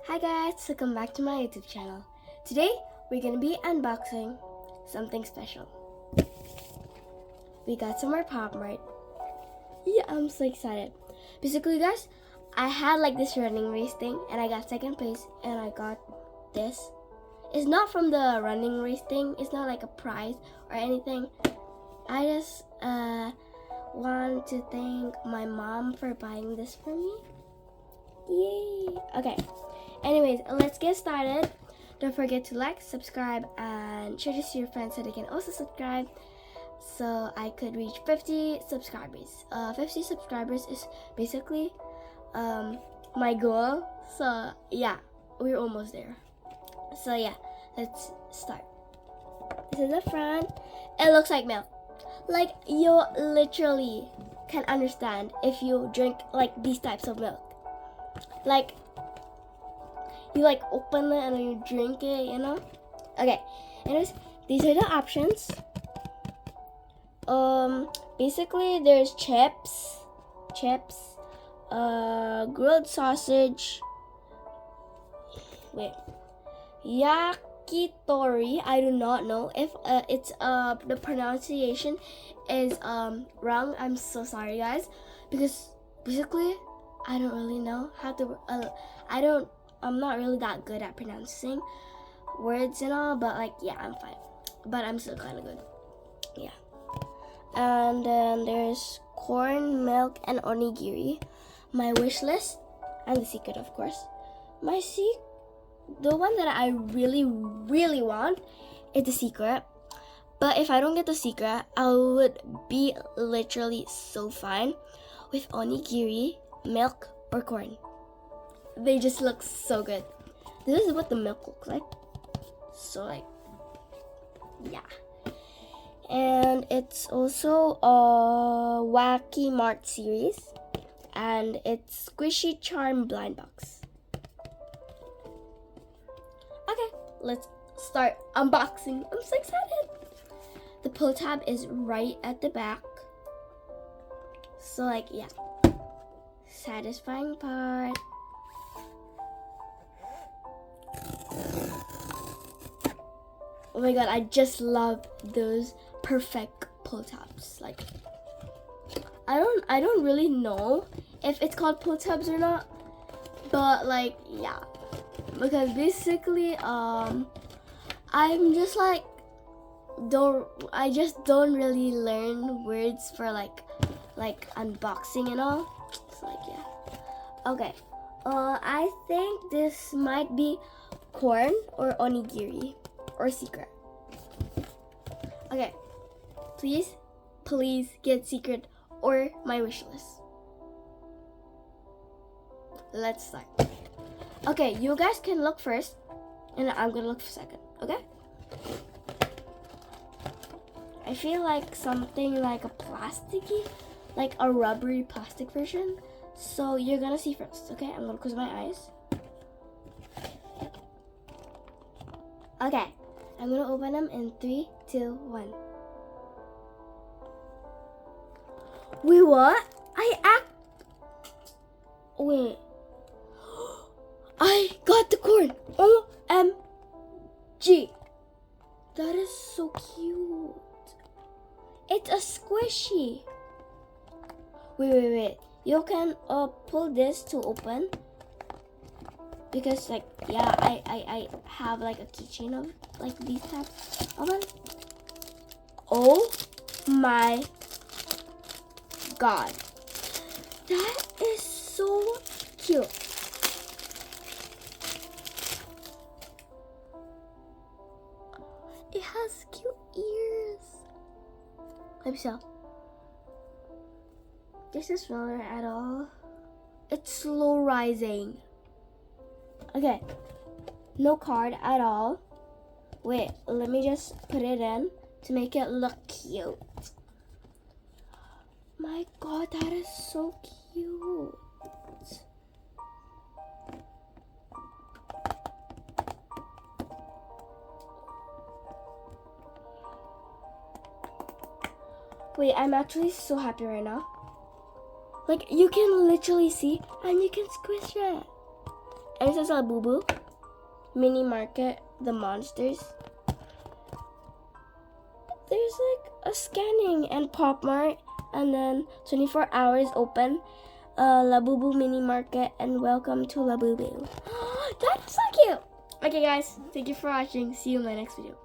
Hi guys, welcome back to my YouTube channel. Today we're gonna be unboxing something special. We got some more Mart. Yeah, I'm so excited. Basically guys, I had like this running race thing and I got second place and I got this. It's not from the running race thing, it's not like a prize or anything. I just want to thank my mom for buying this for me. Yay! Okay. Anyways, let's get started. Don't forget to like, subscribe, and share this to your friends so they can also subscribe. So I could reach 50 subscribers. 50 subscribers is basically my goal. So yeah, we're almost there. So yeah, let's start. This is the front. It looks like milk. Like you literally can understand if you drink like these types of milk. Like you like open it and then you drink it, you know? Okay. Anyways, these are the options. Basically there's chips, grilled sausage, yakitori. I do not know if it's the pronunciation is wrong. I'm so sorry guys, because basically I don't really know how to I'm not really that good at pronouncing words and all, but like yeah, I'm fine, but I'm still kind of good. Yeah. And then there's corn, milk, and onigiri. My wish list and the secret, of course. The one that I really want is the secret. But if I don't get the secret, I would be literally so fine with onigiri, milk, or corn. They just look so good. This is what the milk looks like. So like, yeah. And it's also a Wacky Mart series. And it's Squishy Charm Blind Box. Okay, let's start unboxing. I'm so excited. The pull tab is right at the back. So like, yeah. Satisfying part. Oh my god, I just love those perfect pull tabs. Like, I don't really know if it's called pull tabs or not, but like yeah, because basically I'm just like I just don't really learn words for like unboxing and all. So like yeah, okay. I think this might be corn or onigiri. Or secret. Okay, please get secret or my wish list. Let's start. Okay, you guys can look first, and I'm gonna look second. Okay? I feel like something like a plasticky, like a rubbery plastic version. So you're gonna see first. Okay, I'm gonna close my eyes. Okay. I'm gonna open them in 3, 2, 1. Wait, what? Wait. I got the corn. OMG. That is so cute. It's a squishy. Wait. You can pull this to open. Because like yeah, I have like a keychain of like these types of them. Oh my god, that is so cute. It has cute ears. Let me see. This is not at all. It's slow rising. Okay, no card at all. Wait, let me just put it in to make it look cute. My god, that is so cute. Wait, I'm actually so happy right now. Like, you can literally see and you can squish it. And it says Labubu Mini Market, the monsters. There's like a scanning and Pop Mart, and then 24 hours open. Labubu Mini Market, and welcome to Labubu. That's so cute. Okay guys, thank you for watching. See you in my next video.